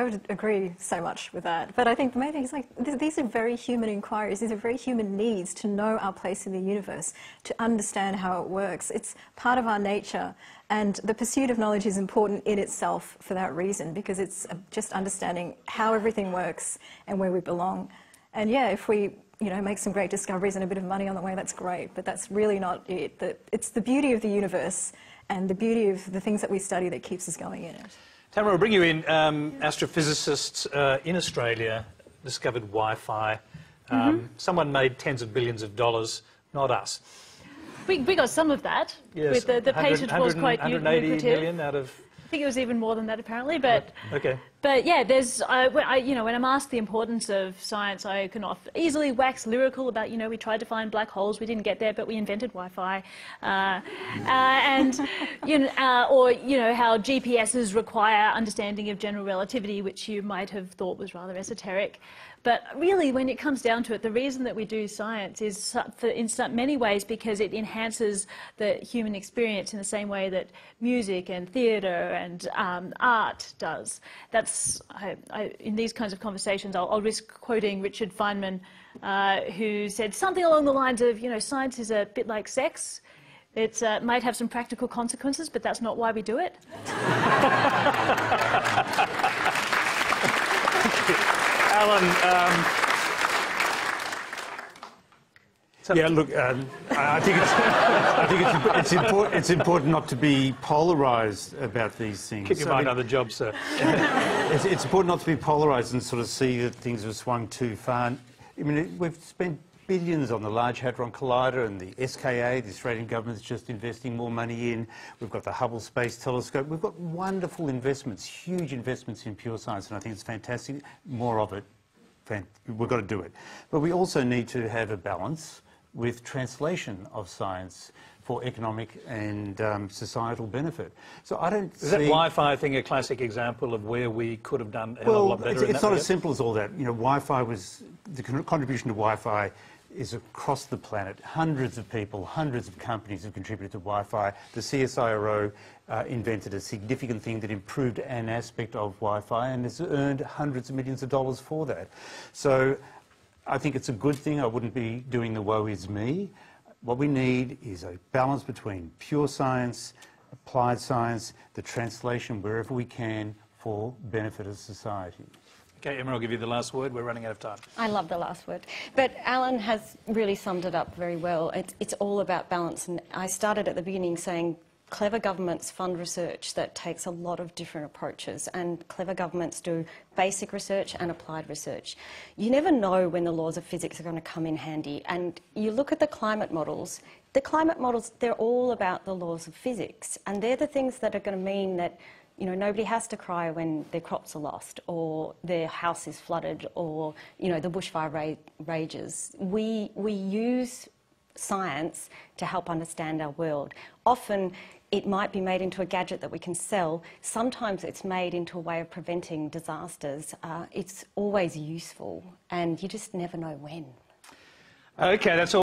I would agree so much with that. But I think the main thing is, like, these are very human inquiries. These are very human needs to know our place in the universe, to understand how it works. It's part of our nature. And the pursuit of knowledge is important in itself for that reason, because it's just understanding how everything works and where we belong. And yeah, if we, you know, make some great discoveries and a bit of money on the way, that's great. But that's really not it. It's the beauty of the universe and the beauty of the things that we study that keeps us going in it. Tamara, we'll bring you in. Astrophysicists in Australia discovered Wi-Fi. Someone made tens of billions of dollars, not us. We got some of that. Yes, with the patent was quite 180 lucrative. million out of... I think it was even more than that, apparently. But okay. But yeah, there's you know, when I'm asked the importance of science, I can easily wax lyrical about, you know, we tried to find black holes, we didn't get there, but we invented Wi-Fi, and you know, or you know, how GPSs require understanding of general relativity, which you might have thought was rather esoteric. But really, when it comes down to it, the reason that we do science is in many ways because it enhances the human experience in the same way that music and theatre and art does. That's, in these kinds of conversations, I'll risk quoting Richard Feynman, who said something along the lines of, you know, science is a bit like sex. It might have some practical consequences, but that's not why we do it. Alan, yeah, look, I think it's important not to be polarised about these things. keep your mind on the job, sir. It's important not to be polarised and sort of see that things have swung too far. I mean, we've spent billions on the Large Hadron Collider, and the SKA, the Australian government's just investing more money in. We've got the Hubble Space Telescope. We've got wonderful investments, huge investments in pure science, and I think it's fantastic. More of it. We've got to do it. But we also need to have a balance with translation of science for economic and societal benefit. So I don't see... Is that Wi-Fi thing a classic example of where we could have done a hell of a lot better? It's not as simple as all that. You know, Wi-Fi was... The contribution to Wi-Fi is across the planet. Hundreds of people, hundreds of companies have contributed to Wi-Fi. The CSIRO invented a significant thing that improved an aspect of Wi-Fi and has earned hundreds of millions of dollars for that. So I think it's a good thing. I wouldn't be doing the woe is me. What we need is a balance between pure science, applied science, the translation wherever we can for benefit of society. Okay, Emma, I'll give you the last word. We're running out of time. I love the last word. But Alan has really summed it up very well. It's all about balance. And I started at the beginning saying clever governments fund research that takes a lot of different approaches, and clever governments do basic research and applied research. You never know when the laws of physics are going to come in handy. And you look at the climate models, they're all about the laws of physics. And they're the things that are going to mean that, you know, nobody has to cry when their crops are lost or their house is flooded or, you know, the bushfire rages. We use science to help understand our world. Often it might be made into a gadget that we can sell. Sometimes it's made into a way of preventing disasters. It's always useful, and you just never know when. Okay, that's all.